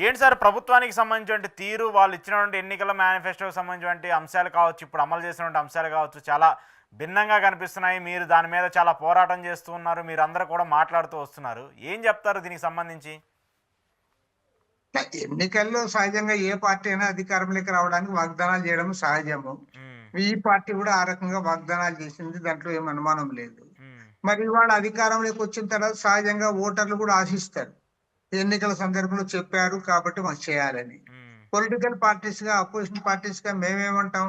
ఏంటి సార్ ప్రభుత్వానికి సంబంధించినటువంటి తీరు, వాళ్ళు ఇచ్చినటువంటి ఎన్నికల మేనిఫెస్టోకి సంబంధించినటువంటి అంశాలు కావచ్చు, ఇప్పుడు అమలు చేసినటువంటి అంశాలు కావచ్చు, చాలా భిన్నంగా కనిపిస్తున్నాయి. మీరు దాని మీద చాలా పోరాటం చేస్తూ ఉన్నారు. మీరందరూ కూడా మాట్లాడుతూ వస్తున్నారు. ఏం చెప్తారు దీనికి సంబంధించి? ఎన్నికల్లో సహజంగా ఏ పార్టీ అయినా అధికారంలోకి రావడానికి వాగ్దానాలు చేయడం సహజము. హ్మ్. ఈ పార్టీ కూడా ఆ రకంగా వాగ్దానాలు చేసింది. దాంట్లో ఏం అనుమానం లేదు. హ్మ్. మరి ఇవాళ అధికారంలోకి వచ్చిన తర్వాత సహజంగా ఓటర్లు కూడా ఆశిస్తారు. ఎన్నికల సందర్భంలో చెప్పారు కాబట్టి మాకు చేయాలని. హ్మ్. పొలిటికల్ పార్టీస్ గా, అపోజిషన్ పార్టీస్ గా మేమేమంటాం?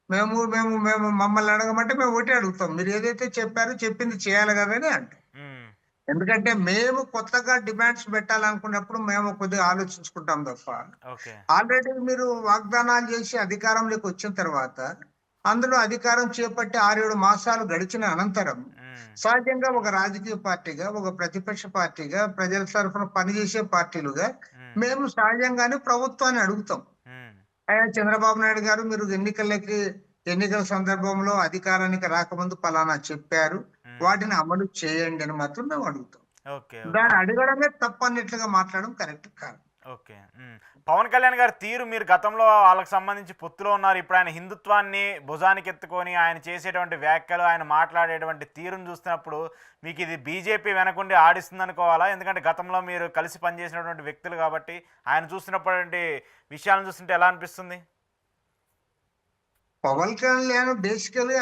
మేము మేము మేము మమ్మల్ని అడగమంటే మేము ఒకటే అడుగుతాం. మీరు ఏదైతే చెప్పారో చెప్పింది చేయాలి కదా అని అంటాం. హ్మ్. ఎందుకంటే మేము కొత్తగా డిమాండ్స్ పెట్టాలనుకున్నప్పుడు మేము కొద్దిగా ఆలోచించుకుంటాం తప్ప, ఓకే. ఆల్రెడీ మీరు వాగ్దానాలు చేసి అధికారంలోకి వచ్చిన తర్వాత, అందులో అధికారం చేపట్టి 6, 7 మాసాలు గడిచిన అనంతరం, హ్మ్. సహజంగా ఒక రాజకీయ పార్టీగా, ఒక ప్రతిపక్ష పార్టీగా, ప్రజల తరఫున పనిచేసే పార్టీలుగా హ్మ్. మేము సహజంగానే ప్రభుత్వాన్ని అడుగుతాం. హ్మ్. అయ్యా చంద్రబాబు నాయుడు గారు, మీరు ఎన్నికల సందర్భంలో అధికారానికి రాకముందు పలానా చెప్పారు. హ్మ్. వాటిని అమలు చేయండి అని మాత్రం మేము అడుగుతాం. ఓకే. ఓకే. దాన్ని అడగడమే తప్పన్నట్లుగా మాట్లాడడం కరెక్ట్ కాదు. ఓకే. హ్మ్. పవన్ కళ్యాణ్ గారి తీరు, మీరు గతంలో వాళ్ళకి సంబంధించి పొత్తులో ఉన్నారు. ఇప్పుడు ఆయన హిందుత్వాన్ని భుజానికెత్తుకొని ఆయన చేసేటువంటి వ్యాఖ్యలు, ఆయన మాట్లాడేటువంటి తీరును చూస్తున్నప్పుడు మీకు ఇది బీజేపీ వెనకుండి ఆడిస్తుందనుకోవాలా? ఎందుకంటే గతంలో మీరు కలిసి పనిచేసినటువంటి వ్యక్తులు కాబట్టి, ఆయన చూస్తున్నటువంటి విషయాలను చూస్తుంటే ఎలా అనిపిస్తుంది? పవన్ కళ్యాణ్ బేసికల్లీ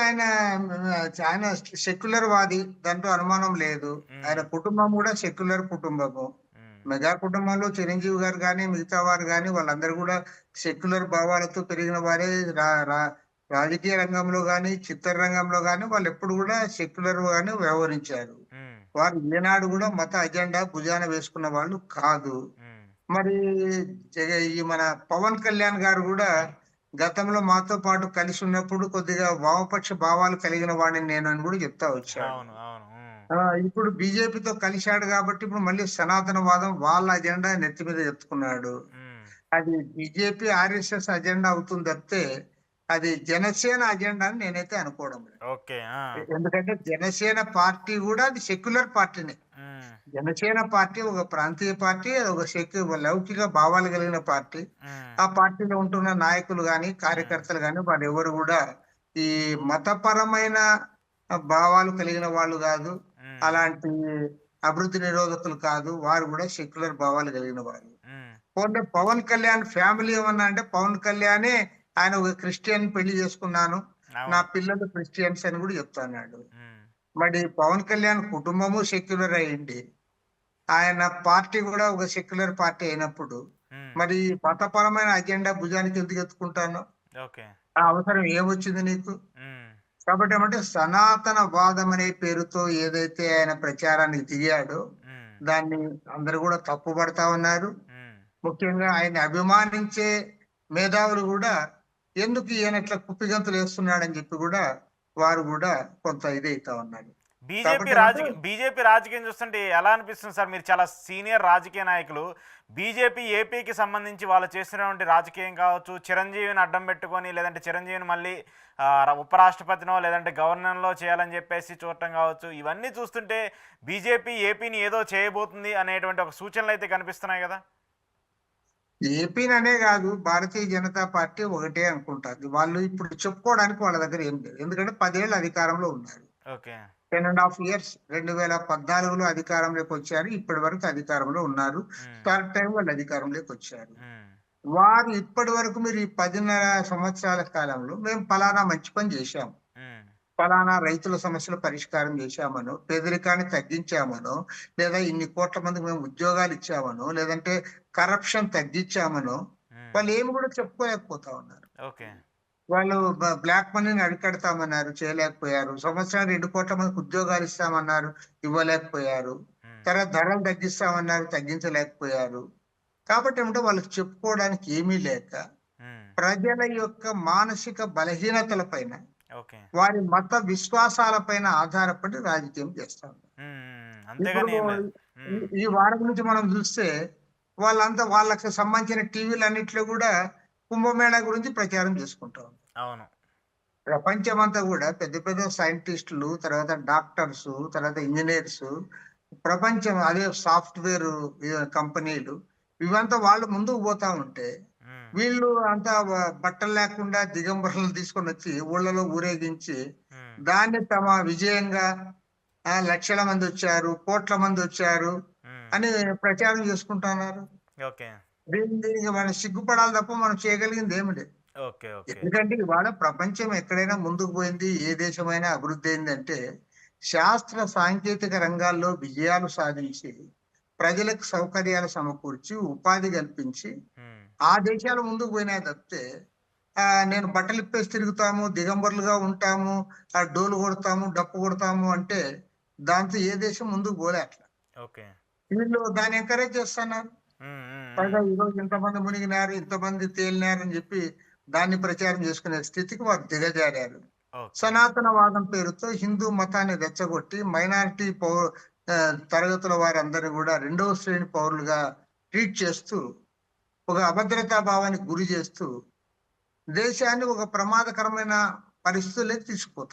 ఆయన సెక్యులర్ వాది. దాంట్లో అనుమానం లేదు. ఆయన హ్మ్. కుటుంబం కూడా సెక్యులర్ కుటుంబము. హ్మ్. మెగా కుటుంబంలో చిరంజీవి గారు గాని, మిగతా వారు గాని వాళ్ళందరూ కూడా సెక్యులర్ భావాలతో పెరిగిన వారే. రా రా రాజకీయ రంగంలో గాని, చిత్రరంగంలో గాని వాళ్ళెప్పుడు కూడా సెక్యులర్ గానే వ్యవహరించారు. హ్మ్. వారు ఏనాడు కూడా మత అజెండా భుజాన వేసుకున్న వాళ్ళు కాదు. హ్మ్. మరి ఈ మన పవన్ కళ్యాణ్ గారు గూడా గతంలో మాతో పాటు కలిసి ఉన్నప్పుడు కొద్దిగా వామపక్ష భావాలు కలిగిన వాడిని నేను అని గూడా చెప్తా వచ్చాడు. అవును. అవును. హ్మ్. ఆ! ఇప్పుడు బీజేపీతో కలిశాడు గాబట్టి ఇప్పుడు మళ్ళీ సనాతనవాదం వాళ్ళ అజెండా నెత్తి మీద ఎత్తుకున్నాడు. హ్మ్. అది బీజేపీ, ఆర్ఎస్ఎస్ అజెండా అవుతుంది తప్పితే, అది జనసేన అజెండా అని నేనైతే అనుకోవడం లేదు. ఓకే. ఆ! ఎందుకంటే జనసేన పార్టీ గూడా అది సెక్యులర్ పార్టీనే. హ్మ్. జనసేన పార్టీ ఒక ప్రాంతీయ పార్టీ. అది ఒక లౌకిక భావాలు కలిగిన పార్టీ. హ్మ్. ఆ పార్టీలో ఉంటున్న నాయకులు గాని, హ్మ్. కార్యకర్తలు గాని వాళ్ళెవరు గూడా ఈ మతపరమైన భావాలు కలిగిన వాళ్ళు గాదు. హ్మ్. అలాంటి అభివృద్ధి నిరోధకులు కాదు. వారు గూడా సెక్యులర్ భావాలు కలిగిన వాళ్ళు. హ్మ్. పోన్లే పవన్ కళ్యాణ్ ఫ్యామిలీ ఏమన్నా అంటే పవన్ కళ్యాణే ఆయన ఒక క్రిస్టియన్ పెళ్లి చేసుకున్నాను. నా అవును. పిల్లలు క్రిస్టియన్స్ అని గూడా చెప్తున్నాడు. హ్మ్. మరి పవన్ కళ్యాణ్ కుటుంబము సెక్యులర్ అయ్యింది. ఆయన పార్టీ గూడా ఒక సెక్యులర్ పార్టీ అయినప్పుడు, హ్మ్. మరి మతపరమైన అజెండా భుజానికి ఎందుకు ఎత్తుకుంటాన్నావు? ఓకే. ఆ అవసరం ఏమొచ్చింది నీకు? హ్మ్. కాబట్టి ఏమంటే సనాతన వాదం అనే పేరుతో ఏదైతే ఆయన ప్రచారానికి దిగాడో, హ్మ్. దాన్ని అందరూ గూడా తప్పుపడతా ఉన్నారు. హ్మ్. ముఖ్యంగా ఆయన్ని అభిమానించే మేధావులు గూడా ఎందుకు ఈయన ఇట్లా కుప్పిగంతులేస్తున్నాడని జెప్పి గూడా వారు గూడా కొంత ఇదైతా ఉన్నారు. కాబట్టి ఏమంటే బీజేపీ రాజకీయం చూస్తుంటే ఎలా అనిపిస్తుంది సార్? మీరు చాలా సీనియర్ రాజకీయ నాయకులు. బీజేపీ ఏపీకి సంబంధించి వాళ్ళు చేస్తున్నటువంటి రాజకీయం కావచ్చు, చిరంజీవిని అడ్డం పెట్టుకొని, లేదంటే చిరంజీవిని మళ్ళీ ఉపరాష్ట్రపతినో లేదంటే గవర్నర్‌లో చేయాలని చెప్పేసి చూడటం కావచ్చు. ఇవన్నీ చూస్తుంటే బీజేపీ ఏపీని ఏదో చేయబోతుంది అనేటువంటి ఒక సూచనలైతే కనిపిస్తున్నాయి గదా! ఏపీననే గాదు. భారతీయ జనతా పార్టీ ఒకటే అనుకుంటాది. వాళ్ళు ఇప్పుడు చెప్పుకోవడానికి వాళ్ళ దగ్గర ఏం లేదు. ఎందుకంటే 10 ఏళ్ళు అధికారంలో ఉన్నారు. ఓకే. 10½ ఇయర్స్ 2014లో అధికారంలోకొచ్చారు. ఇప్పటి వరకు అధికారంలో ఉన్నారు. హ్మ్. థర్డ్ టైమ్ వాళ్ళు అధికారంలోకొచ్చారు. హ్మ్. వారు ఇప్పటి వరకు మీరు ఈ 10.5 సంవత్సరాల కాలంలో మేము పలానా మంచి పని జేశాం. హ్మ్. పలానా రైతుల సమస్యల పరిష్కారం చేశామనో, పేదరికాన్ని తగ్గించామనో, లేదా ఇన్ని కోట్ల మందికి మేము ఉద్యోగాలిచ్చామనో, లేదంటే కరప్షన్ తగ్గించామనో, హ్మ్. వాళ్ళేమి గూడా చెప్పుకోలేకపోతా ఉన్నారు. ఓకే. వాళ్ళు బ్లాక్ మనీని అరికడతామన్నారు, చేయలేకపోయారు. సంవత్సరానికి 2,00,00,000 మందికి ఉద్యోగాలిస్తామన్నారు, ఇవ్వలేకపోయారు. హ్మ్. తర్వాత ధరలు తగ్గిస్తామన్నారు, తగ్గించలేకపోయారు. కాబట్టి ఏమంటే వాళ్ళకి చెప్పుకోవడానికి ఏమీ లేక, హ్మ్. ప్రజల యొక్క మానసిక బలహీనతల పైన, ఓకే. వారి మత విశ్వాసాల పైన ఆధారపడి రాజకీయం చేస్తా ఉన్నారు. హ్మ్. హ్మ్. ఇప్పుడు అంతేగాని ఏం లేదు. ఈ హ్మ్. ఈ వారం నుంచి మనం చూస్తే వాళ్ళంతా వాళ్ళకి సంబంధించిన టీవీలన్నిట్లో గూడా కుంభమేళా గురించి ప్రచారం చేసుకుంటా ఉన్నారు. అవును. ప్రపంచమంతా గూడా పెద్ద పెద్ద సైంటిస్టులు, తర్వాత డాక్టర్సు, తర్వాత ఇంజినీర్సు, ప్రపంచం అదే సాఫ్ట్‌వేర్ కంపెనీలు ఇవంతా వాళ్ళు ముందుకు పోతా ఉంటే, హ్మ్. వీళ్ళు అంతా బట్టలు లేకుండా దిగంబరులను తీసుకొనొచ్చి ఊళ్ళలో ఊరేగించి, హ్మ్. దాన్ని తమ విజయంగా లక్షల మందొచ్చారు, కోట్ల మందొచ్చారు హ్మ్. అని ప్రచారం చేసుకుంటున్నారు. ఓకే. దీనికి మనం సిగ్గుపడాలి తప్ప మనం చేయగలిగింది ఏమి లేదు. ఓకే. ఓకే. ఎందుకంటే ఇవాళ ప్రపంచం ఎక్కడైనా ముందుకు పోయింది, ఏ దేశమైనా అభివృద్ధి అయిందంటే, శాస్త్ర సాంకేతిక రంగాల్లో విజయాలు సాధించి, ప్రజలకు సౌకర్యాలు సమకూర్చి, ఉపాధి కల్పించి, హ్మ్. ఆ దేశాలు ముందుకు పోయినాయి తప్పితే, నేను బట్టలిప్పేసి తిరుగుతాము, దిగంబరులుగా ఉంటాము, డోలు కొడతాము, డప్పు కొడతాము అంటే, దాంతో ఏ దేశం ముందుకు పోలే అట్లా. ఓకే. వీళ్ళు దాన్ని ఎంకరేజ్ చేస్తున్నారు. హ్మ్. హ్మ్. హ్మ్. పైగా ఈరోజు ఇంతమంది మునిగినారు, ఇంతమంది తేలినారని జెప్పి, దాన్ని ప్రచారం జేసుకునే స్థితికి వారు దిగజారారు. ఓకే. సనాతనవాదం పేరుతో హిందూ మతాన్ని రెచ్చగొట్టి, మైనారిటీ తరగతుల వారందరిని గూడా రెండవ శ్రేణి పౌరులుగా ట్రీట్ చేస్తూ, ఒక అభద్రతా భావానికి గురి జేస్తూ, దేశాన్ని ఒక ప్రమాదకరమైన పరిస్థితుల్లోకి తీసుకుపోతున్నారు.